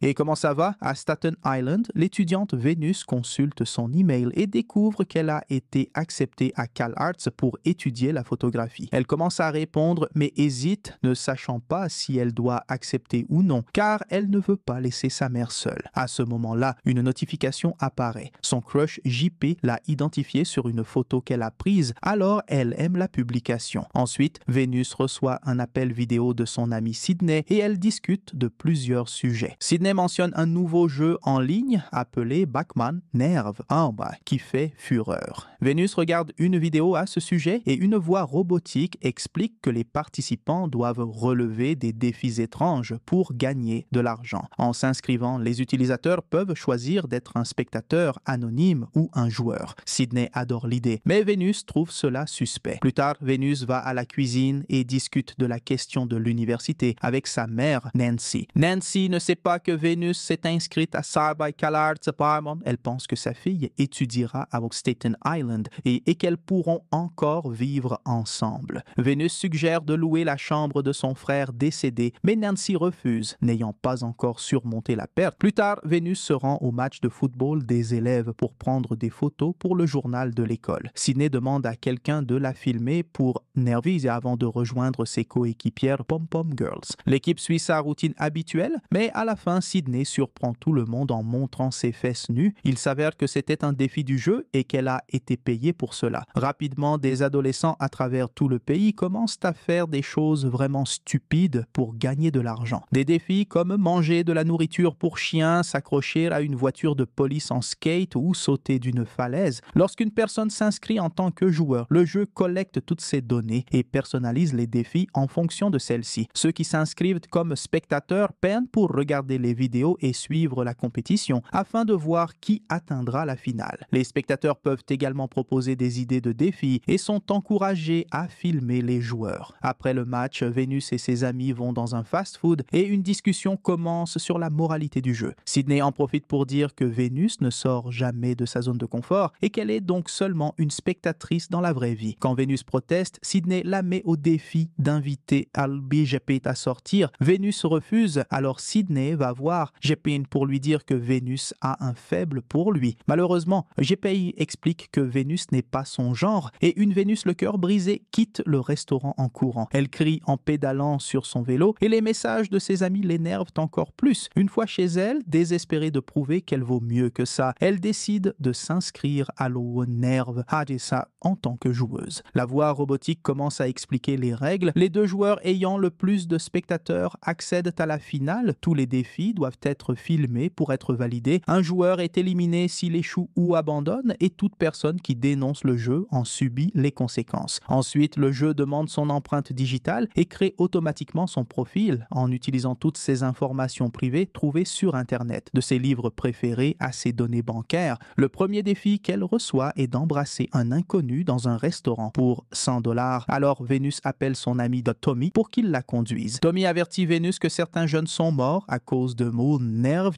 Et comment ça va? À Staten Island, l'étudiante Vénus consulte son email et découvre qu'elle a été acceptée à CalArts pour étudier la photographie. Elle commence à répondre mais hésite, ne sachant pas si elle doit accepter ou non, car elle ne veut pas laisser sa mère seule. À ce moment-là, une notification apparaît. Son crush JP l'a identifiée sur une photo qu'elle a prise, alors elle aime la publication. Ensuite, Vénus reçoit un appel vidéo de son ami Sydney et elle discute de plusieurs sujets. Sydney mentionne un nouveau jeu en ligne appelé Backman Nerve Amber qui fait fureur. Vénus regarde une vidéo à ce sujet et une voix robotique explique que les participants doivent relever des défis étranges pour gagner de l'argent. En s'inscrivant, les utilisateurs peuvent choisir d'être un spectateur anonyme ou un joueur. Sydney adore l'idée, mais Vénus trouve cela suspect. Plus tard, Vénus va à la cuisine et discute de la question de l'université avec sa mère Nancy. Nancy ne sait pas que Vénus s'est inscrite à South by CalArts Apartment. Elle pense que sa fille étudiera à Staten Island et qu'elles pourront encore vivre ensemble. Vénus suggère de louer la chambre de son frère décédé, mais Nancy refuse, n'ayant pas encore surmonté la perte. Plus tard, Vénus se rend au match de football des élèves pour prendre des photos pour le journal de l'école. Sydney demande à quelqu'un de la filmer pour nerviser avant de rejoindre ses coéquipières Pom Pom Girls. L'équipe suit sa routine habituelle, mais à la fin, Sydney surprend tout le monde en montrant ses fesses nues. Il s'avère que c'était un défi du jeu et qu'elle a été payée pour cela. Rapidement, des adolescents à travers tout le pays commencent à faire des choses vraiment stupides pour gagner de l'argent. Des défis comme manger de la nourriture pour chiens, s'accrocher à une voiture de police en skate ou sauter d'une falaise. Lorsqu'une personne s'inscrit en tant que joueur, le jeu collecte toutes ces données et personnalise les défis en fonction de celles-ci. Ceux qui s'inscrivent comme spectateurs paient pour regarder les vidéos et suivre la compétition afin de voir qui atteindra la finale. Les spectateurs peuvent également proposer des idées de défis et sont encouragés à filmer les joueurs. Après le match, Vénus et ses amis vont dans un fast-food et une discussion commence sur la moralité du jeu. Sydney en profite pour dire que Vénus ne sort jamais de sa zone de confort et qu'elle est donc seulement une spectatrice dans la vraie vie. Quand Vénus proteste, Sydney la met au défi d'inviter Albi Jepin à sortir. Vénus refuse, alors Sydney va voir Jepin pour lui dire que Vénus a un faible pour lui. Malheureusement, Jepin explique que Vénus n'est pas son genre et une Vénus le cœur brisé quitte le restaurant en courant. Elle crie en pédalant sur son vélo et les messages de ses amis l'énervent encore plus. Une fois chez elle, désespérée de prouver qu'elle vaut mieux que ça, elle décide de s'inscrire à l'Onerve Hadessa en tant que joueuse. La voix robotique commence à expliquer les règles. Les deux joueurs ayant le plus de spectateurs accèdent à la finale. Tous les défis doivent être filmés pour être validés. Un joueur est éliminé s'il échoue ou abandonne et toute personne qui dénonce le jeu en subit les conséquences. Ensuite, le jeu demande son empreinte digitale et crée automatiquement son profil en utilisant toutes ses informations privées trouvées sur Internet, de ses livres préférés à ses données bancaires. Le premier défi qu'elle reçoit est d'embrasser un inconnu dans un restaurant pour $100. Alors Vénus appelle son ami Tommy pour qu'il la conduise. Tommy avertit Vénus que certains jeunes sont morts à cause de mots nerve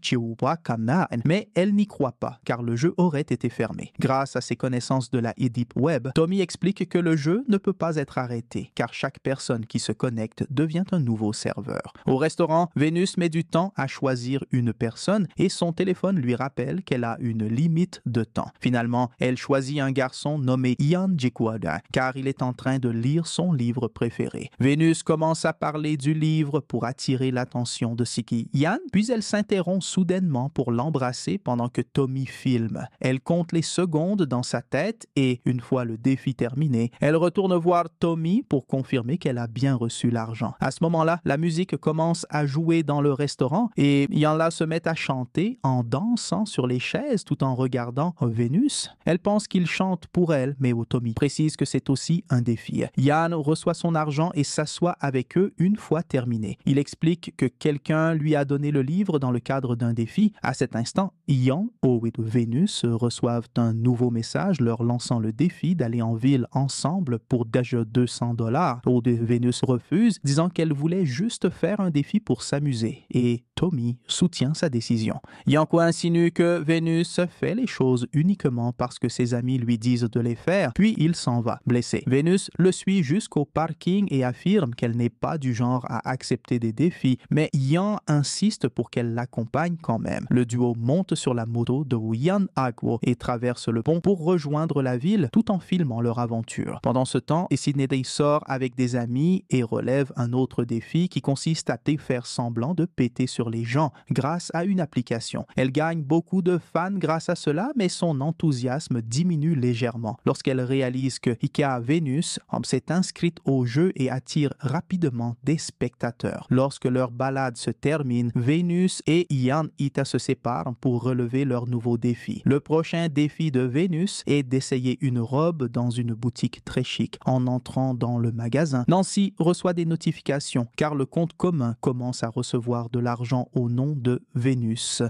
mais elle n'y croit pas car le jeu aurait été fermé. Grâce à ses connaissances de la Deep Web, Tommy explique que le jeu ne peut pas être arrêté car chaque personne qui se connecte devient un nouveau serveur. Au restaurant, Vénus met du temps à choisir une personne et son téléphone lui rappelle qu'elle a une limite de temps. Finalement, elle choisit un garçon nommé Ian Jikwada car il est en train de lire son livre préféré. Vénus commence à parler du livre pour attirer l'attention de Siki Ian, puis elle s'interrompt soudainement pour l'embrasser pendant que Tommy filme. Elle compte les secondes dans sa tête et, une fois le défi terminé, elle retourne voir Tommy pour confirmer qu'elle a bien reçu l'argent. À ce moment-là, la musique commence à jouer dans le restaurant et Ian se met à chanter en dansant sur les chaises tout en regardant Vénus. Elle pense qu'il chante pour elle, mais Tommy précise que c'est aussi un défi. Ian reçoit son argent et s'assoit avec eux une fois terminé. Il explique que quelqu'un lui a donné le livre dans le cadre d'un défi. À cet instant, Ian et Vénus reçoivent un nouveau message leur lançant le défi d'aller en ville ensemble pour déjà $200. Vénus refuse, disant qu'elle voulait juste faire un défi pour s'amuser et Tommy soutient sa décision. Yanko insinue que Vénus fait les choses uniquement parce que ses amis lui disent de les faire, puis il s'en va, blessé. Vénus le suit jusqu'au parking et affirme qu'elle n'est pas du genre à accepter des défis, mais Ian insiste pour qu'elle l'accompagne quand même. Le duo monte sur la moto de Yan Agwo et traverse le pont pour rejoindre la ville tout en filmant leur aventure. Pendant ce temps, Sydney Day sort avec des amis et relève un autre défi qui consiste à faire semblant de péter sur les gens grâce à une application. Elle gagne beaucoup de fans grâce à cela, mais son enthousiasme diminue légèrement lorsqu'elle réalise que Ika Venus s'est inscrite au jeu et attire rapidement des spectateurs. Lorsque leur balade se termine, Venus et Ian Ita se séparent pour relever leur nouveau défi. Le prochain défi de Venus est d'essayer une robe dans une boutique très chic. En entrant dans le magasin, Nancy reçoit des notifications car le compte commun commence à recevoir de l'argent au nom de Venus.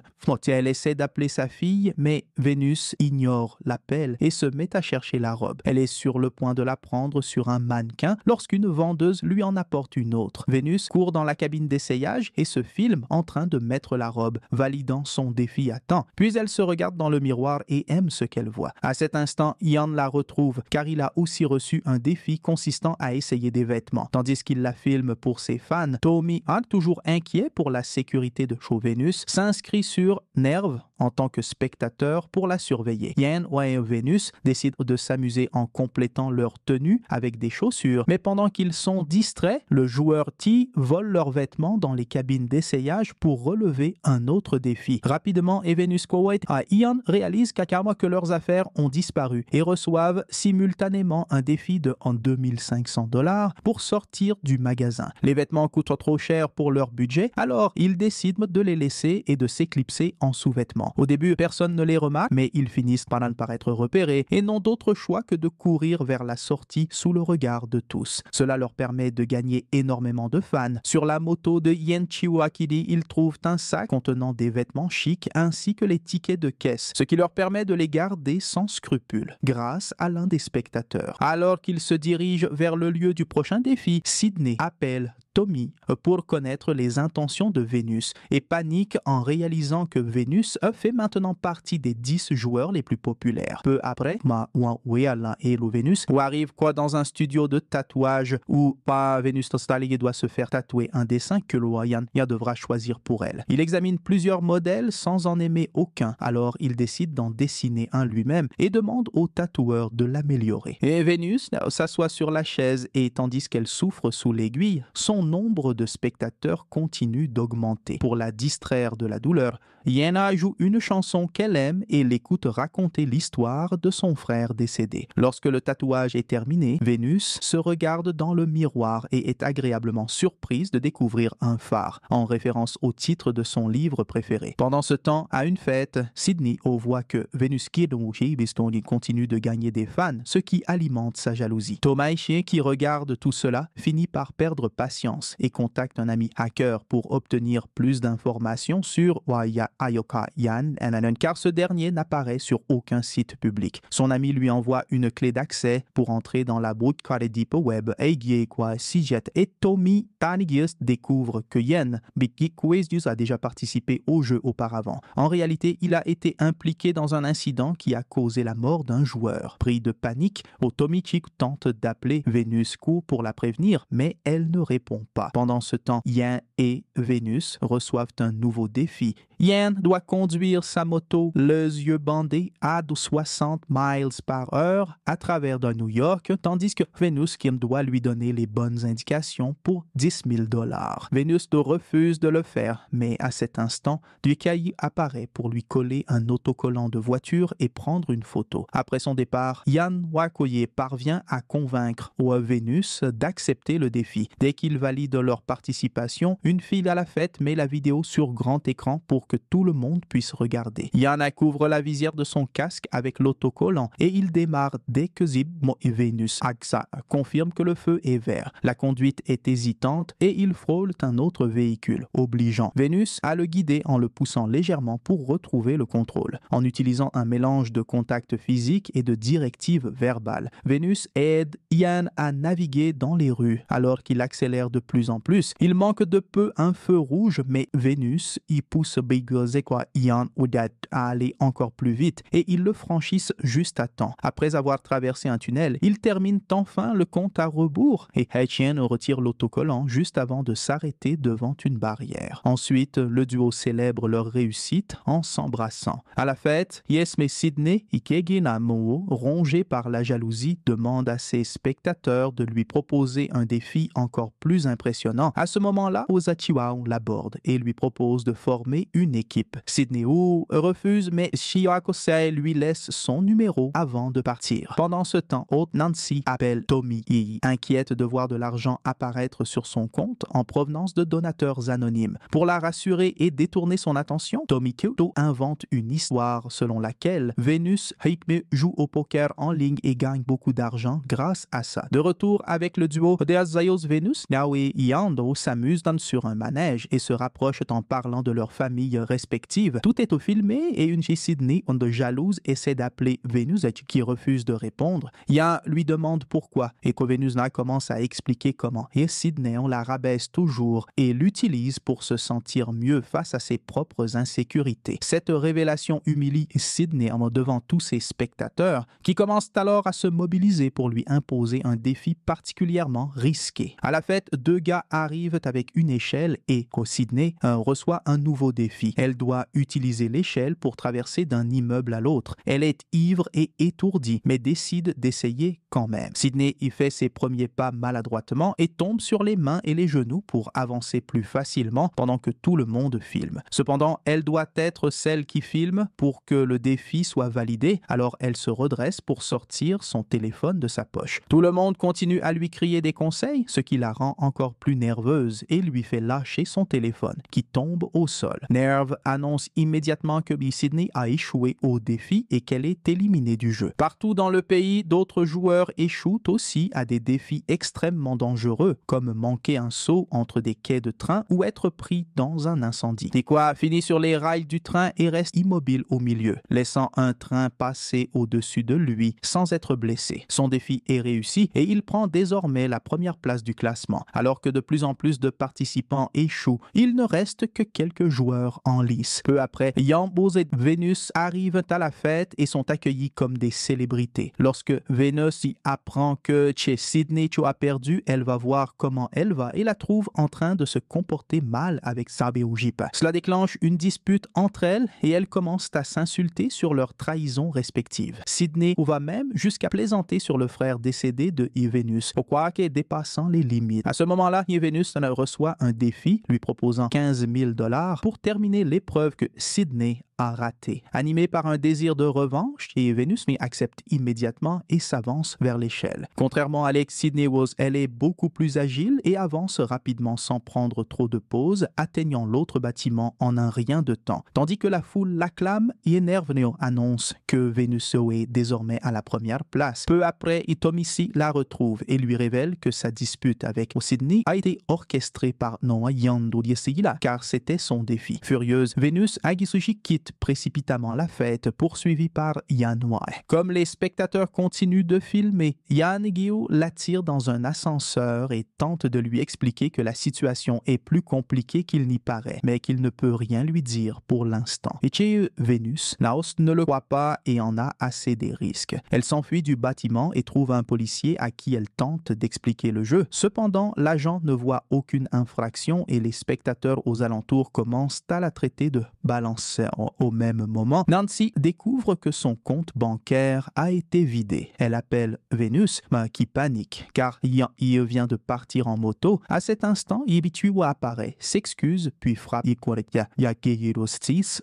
Elle essaie d'appeler sa fille, mais Venus ignore l'appel et se met à chercher la robe. Elle est sur le point de la prendre sur un mannequin lorsqu'une vendeuse lui en apporte une autre. Venus court dans la cabine d'essayage et se filme en train de mettre la robe, validant son défi à temps. Puis elle se regarde dans le miroir et aime ce qu'elle voit. À cet instant, Ian la retrouve car il a aussi reçu un défi consistant à essayer des vêtements. Tandis qu'il la filme pour ses fans, Tommy, toujours inquiet pour la sécurité de Show Venus, s'inscrit sur Nerve en tant que spectateur pour la surveiller. Ian et Venus décident de s'amuser en complétant leur tenue avec des chaussures, mais pendant qu'ils sont distraits, le joueur T vole leurs vêtements dans les cabines d'essayage pour relever un autre défi. Rapidement, Venus Kuwait et Ian réalisent que leurs affaires ont disparu et reçoivent simultanément un défi de $2500 pour sortir du magasin. Les vêtements coûtent trop cher pour leur budget, alors ils décident de les laisser et de s'éclipser en sous-vêtements. Au début, personne ne les remarque, mais ils finissent par être repérés et n'ont d'autre choix que de courir vers la sortie sous le regard de tous. Cela leur permet de gagner énormément de fans. Sur la moto de Yen Chiwakidi, ils trouvent un sac contenant des vêtements chics ainsi que les tickets de caisse, ce qui leur permet de les garder sans scrupule, grâce à l'un des spectateurs. Alors qu'ils se dirigent vers le lieu du prochain défi, Sydney appelle Tommy pour connaître les intentions de Venus et panique en réalisant que Venus fait maintenant partie des 10 joueurs les plus populaires. Peu après, Venus arrive dans un studio de tatouage où Venus doit se faire tatouer un dessin que Loyan devra choisir pour elle. Il examine plusieurs modèles sans en aimer aucun, alors il décide d'en dessiner un lui-même et demande au tatoueur de l'améliorer. Et Venus s'assoit sur la chaise et tandis qu'elle souffre sous l'aiguille, son nombre de spectateurs continue d'augmenter. Pour la distraire de la douleur, Yena joue une chanson qu'elle aime et l'écoute raconter l'histoire de son frère décédé. Lorsque le tatouage est terminé, Venus se regarde dans le miroir et est agréablement surprise de découvrir un phare, en référence au titre de son livre préféré. Pendant ce temps, à une fête, Sydney voit que Venus continue de gagner des fans, ce qui alimente sa jalousie. Tomaïchi, qui regarde tout cela, finit par perdre patience et contacte un ami hacker pour obtenir plus d'informations sur Ayoka Yan, car ce dernier n'apparaît sur aucun site public. Son ami lui envoie une clé d'accès pour entrer dans la boucle de Deep Web et Tommy Tanigius découvre que Yan a déjà participé au jeu auparavant. En réalité, il a été impliqué dans un incident qui a causé la mort d'un joueur. Pris de panique, Tomichi tente d'appeler Venus Q pour la prévenir, mais elle ne répond pas. Pendant ce temps, Yan et Venus reçoivent un nouveau défi. Yan doit conduire sa moto les yeux bandés à 60 miles par heure à travers de New York, tandis que Venus doit lui donner les bonnes indications pour $10,000. Venus refuse de le faire, mais à cet instant, Dukai apparaît pour lui coller un autocollant de voiture et prendre une photo. Après son départ, Yan Wakoye parvient à convaincre Venus d'accepter le défi. Dès qu'ils valident leur participation, une fille à la fête met la vidéo sur grand écran pour que tout le monde puisse regarder. Yana couvre la visière de son casque avec l'autocollant et il démarre dès que Venus confirme que le feu est vert. La conduite est hésitante et il frôle un autre véhicule, obligeant Venus à le guider en le poussant légèrement pour retrouver le contrôle. En utilisant un mélange de contact physique et de directives verbales, Venus aide Ian à naviguer dans les rues alors qu'il accélère de plus en plus. Il manque de peu un feu rouge, mais Venus y pousse Ian Oudat à aller encore plus vite et ils le franchissent juste à temps. Après avoir traversé un tunnel, ils terminent enfin le compte à rebours et Hae-chien retire l'autocollant juste avant de s'arrêter devant une barrière. Ensuite, le duo célèbre leur réussite en s'embrassant. À la fête, Yes mais Sydney Ikeginamoo, rongé par la jalousie, demande à ses spectateurs de lui proposer un défi encore plus impressionnant. À ce moment-là, Ozachiwao l'aborde et lui propose de former une équipe. Sydney Woo refuse, mais Shiakosei lui laisse son numéro avant de partir. Pendant ce temps, Nancy appelle Tommy Yi, inquiète de voir de l'argent apparaître sur son compte en provenance de donateurs anonymes. Pour la rassurer et détourner son attention, Tommy Kyoto invente une histoire selon laquelle Vénus Hikme joue au poker en ligne et gagne beaucoup d'argent grâce à ça. De retour avec le duo Deazayos Vénus, Nao et Yando s'amusent sur un manège et se rapprochent en parlant de leurs familles respectives. Tout est au filmé et une fille Sydney, de jalouse, essaie d'appeler Vénus qui refuse de répondre. Ya lui demande pourquoi et que Vénus commence à expliquer comment. Et Sydney, on la rabaisse toujours et l'utilise pour se sentir mieux face à ses propres insécurités. Cette révélation humilie Sydney devant tous ses spectateurs qui commencent alors à se mobiliser pour lui imposer un défi particulièrement risqué. À la fête, deux gars arrivent avec une échelle et Sydney reçoit un nouveau défi. Elle doit utiliser l'échelle pour traverser d'un immeuble à l'autre. Elle est ivre et étourdie, mais décide d'essayer quand même. Sydney y fait ses premiers pas maladroitement et tombe sur les mains et les genoux pour avancer plus facilement pendant que tout le monde filme. Cependant, elle doit être celle qui filme pour que le défi soit validé, alors elle se redresse pour sortir son téléphone de sa poche. Tout le monde continue à lui crier des conseils, ce qui la rend encore plus nerveuse et lui fait lâcher son téléphone, qui tombe au sol. Nerve annonce immédiatement que Sydney a échoué au défi et qu'elle est éliminée du jeu. Partout dans le pays, d'autres joueurs échouent aussi à des défis extrêmement dangereux, comme manquer un saut entre des quais de train ou être pris dans un incendie. Tikwa finit sur les rails du train et reste immobile au milieu, laissant un train passer au-dessus de lui sans être blessé. Son défi est réussi et il prend désormais la première place du classement. Alors que de plus en plus de participants échouent, il ne reste que quelques joueurs en lice. Peu après, Yambos et Vénus arrivent à la fête et sont accueillis comme des célébrités. Lorsque Vénus y apprend que chez Sydney tu as perdu, elle va voir comment elle va et la trouve en train de se comporter mal avec Sabe Ujipa. Cela déclenche une dispute entre elles et elles commencent à s'insulter sur leurs trahisons respectives. Sydney va même jusqu'à plaisanter sur le frère décédé de Vénus, pourquoi qu'elle dépassant les limites. À ce moment-là, Vénus reçoit un défi lui proposant 15 000 $ pour terminer l'épreuve que Sydney a raté. Animé par un désir de revanche, Vénus accepte immédiatement et s'avance vers l'échelle. Contrairement à Alex, Sydney Wose, elle est beaucoup plus agile et avance rapidement sans prendre trop de pauses, atteignant l'autre bâtiment en un rien de temps. Tandis que la foule l'acclame, Nerveneo annonce que Vénus est désormais à la première place. Peu après, Itomishi la retrouve et lui révèle que sa dispute avec Sydney a été orchestrée par Noa Yando Diesila, car c'était son défi. Furieuse, Vénus Agisushi quitte précipitamment la fête, poursuivie par Yan Wae. Comme les spectateurs continuent de filmer, Yan Gyu l'attire dans un ascenseur et tente de lui expliquer que la situation est plus compliquée qu'il n'y paraît, mais qu'il ne peut rien lui dire pour l'instant. Et Vénus, Naos ne le croit pas et en a assez des risques. Elle s'enfuit du bâtiment et trouve un policier à qui elle tente d'expliquer le jeu. Cependant, l'agent ne voit aucune infraction et les spectateurs aux alentours commencent à la traiter de balanceur. Au même moment, Nancy découvre que son compte bancaire a été vidé. Elle appelle Vénus, qui panique, car il vient de partir en moto. À cet instant, Ibichiwa apparaît, s'excuse, puis frappe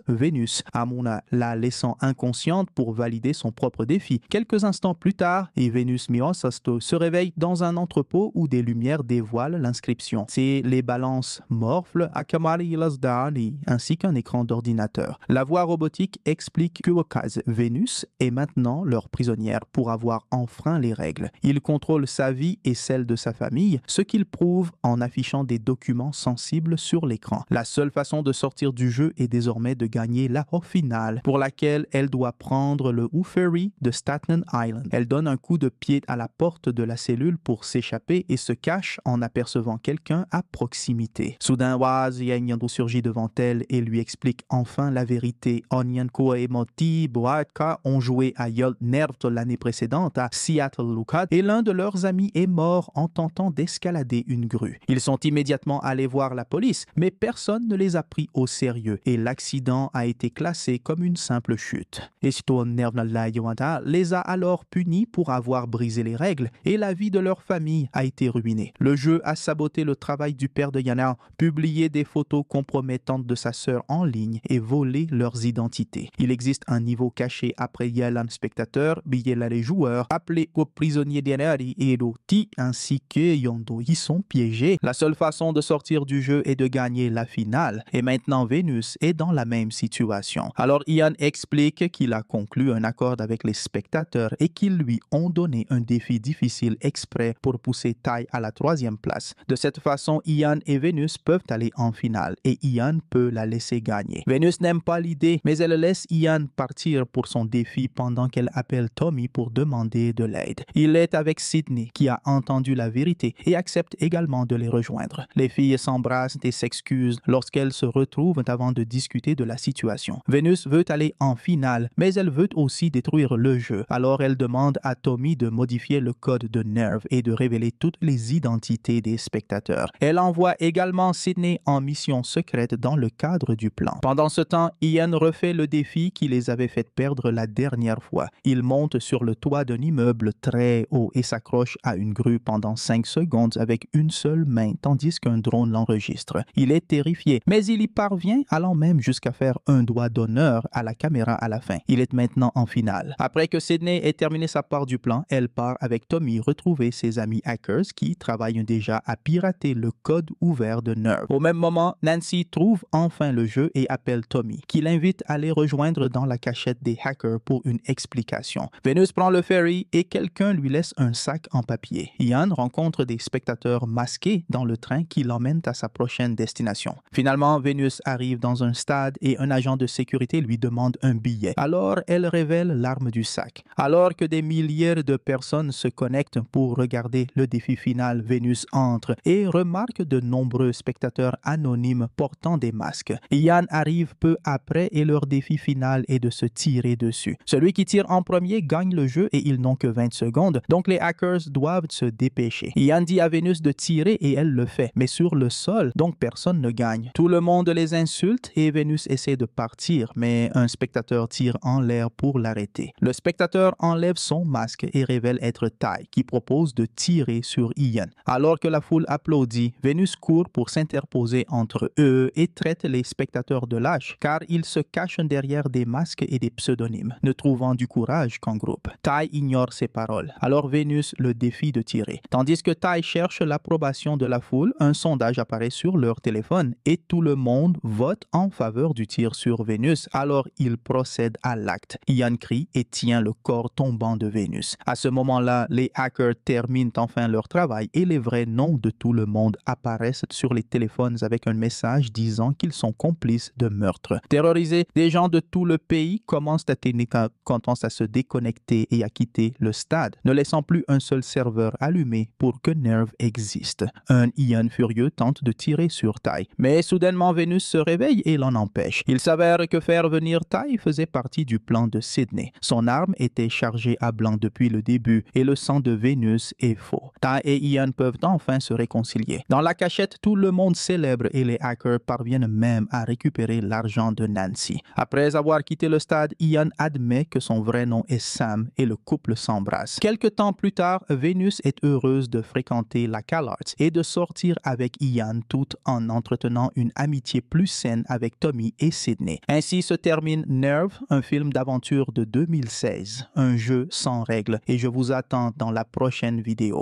Vénus, Amona la laissant inconsciente pour valider son propre défi. Quelques instants plus tard, Vénus Miosasto se réveille dans un entrepôt où des lumières dévoilent l'inscription. C'est les balances Morphle, Akamari Lasdani, ainsi qu'un écran d'ordinateur. La La voix robotique explique que Okaz Vénus est maintenant leur prisonnière pour avoir enfreint les règles. Il contrôle sa vie et celle de sa famille, ce qu'il prouve en affichant des documents sensibles sur l'écran. La seule façon de sortir du jeu est désormais de gagner la hors finale, pour laquelle elle doit prendre le Ferry de Staten Island. Elle donne un coup de pied à la porte de la cellule pour s'échapper et se cache en apercevant quelqu'un à proximité. Soudain, Waz Yanyandu surgit devant elle et lui explique enfin la vérité. Onyanko et Moti Boatka ont joué à Yolt Nervt l'année précédente à Seattle Lookout et l'un de leurs amis est mort en tentant d'escalader une grue. Ils sont immédiatement allés voir la police, mais personne ne les a pris au sérieux et l'accident a été classé comme une simple chute. Esito Nervnala Yowanta les a alors punis pour avoir brisé les règles et la vie de leur famille a été ruinée. Le jeu a saboté le travail du père de Yana, publié des photos compromettantes de sa sœur en ligne et volé leurs identités. Il existe un niveau caché après Yalan spectateur, Biyela les joueurs, appelés aux prisonniers d'Yanari et Roti ainsi que Yondo y sont piégés. La seule façon de sortir du jeu est de gagner la finale et maintenant Vénus est dans la même situation. Alors Ian explique qu'il a conclu un accord avec les spectateurs et qu'ils lui ont donné un défi difficile exprès pour pousser Tai à la 3e place. De cette façon, Ian et Vénus peuvent aller en finale et Ian peut la laisser gagner. Vénus n'aime pas l'idée, mais elle laisse Ian partir pour son défi pendant qu'elle appelle Tommy pour demander de l'aide. Il est avec Sydney qui a entendu la vérité et accepte également de les rejoindre. Les filles s'embrassent et s'excusent lorsqu'elles se retrouvent avant de discuter de la situation. Vénus veut aller en finale, mais elle veut aussi détruire le jeu. Alors elle demande à Tommy de modifier le code de Nerve et de révéler toutes les identités des spectateurs. Elle envoie également Sydney en mission secrète dans le cadre du plan. Pendant ce temps, Ian refait le défi qui les avait fait perdre la dernière fois. Il monte sur le toit d'un immeuble très haut et s'accroche à une grue pendant 5 secondes avec une seule main, tandis qu'un drone l'enregistre. Il est terrifié, mais il y parvient, allant même jusqu'à faire un doigt d'honneur à la caméra à la fin. Il est maintenant en finale. Après que Sydney ait terminé sa part du plan, elle part avec Tommy retrouver ses amis hackers qui travaillent déjà à pirater le code ouvert de Nerve. Au même moment, Nancy trouve enfin le jeu et appelle Tommy, qui l'invite à les rejoindre dans la cachette des hackers pour une explication. Vénus prend le ferry et quelqu'un lui laisse un sac en papier. Ian rencontre des spectateurs masqués dans le train qui l'emmènent à sa prochaine destination. Finalement, Vénus arrive dans un stade et un agent de sécurité lui demande un billet. Alors, elle révèle l'arme du sac. Alors que des milliers de personnes se connectent pour regarder le défi final, Vénus entre et remarque de nombreux spectateurs anonymes portant des masques. Ian arrive peu après et leur défi final est de se tirer dessus. Celui qui tire en premier gagne le jeu et ils n'ont que 20 secondes, donc les hackers doivent se dépêcher. Ian dit à Vénus de tirer et elle le fait, mais sur le sol, donc personne ne gagne. Tout le monde les insulte et Vénus essaie de partir, mais un spectateur tire en l'air pour l'arrêter. Le spectateur enlève son masque et révèle être Tai, qui propose de tirer sur Ian. Alors que la foule applaudit, Vénus court pour s'interposer entre eux et traite les spectateurs de lâches, car ils se cachent derrière des masques et des pseudonymes, ne trouvant du courage qu'en groupe. Tai ignore ses paroles. Alors Vénus le défie de tirer. Tandis que Tai cherche l'approbation de la foule, un sondage apparaît sur leur téléphone et tout le monde vote en faveur du tir sur Vénus. Alors il procède à l'acte. Ian crie et tient le corps tombant de Vénus. À ce moment-là, les hackers terminent enfin leur travail et les vrais noms de tout le monde apparaissent sur les téléphones avec un message disant qu'ils sont complices de meurtre. Terrorisés, des gens de tout le pays commencent à se déconnecter et à quitter le stade, ne laissant plus un seul serveur allumé pour que Nerve existe. Un Ian furieux tente de tirer sur Tai, mais soudainement Vénus se réveille et l'en empêche. Il s'avère que faire venir Tai faisait partie du plan de Sydney. Son arme était chargée à blanc depuis le début et le sang de Vénus est faux. Tai et Ian peuvent enfin se réconcilier. Dans la cachette, tout le monde célèbre et les hackers parviennent même à récupérer l'argent de Nancy. Après avoir quitté le stade, Ian admet que son vrai nom est Sam et le couple s'embrasse. Quelque temps plus tard, Vénus est heureuse de fréquenter la CalArts et de sortir avec Ian tout en entretenant une amitié plus saine avec Tommy et Sydney. Ainsi se termine Nerve, un film d'aventure de 2016, un jeu sans règles et je vous attends dans la prochaine vidéo.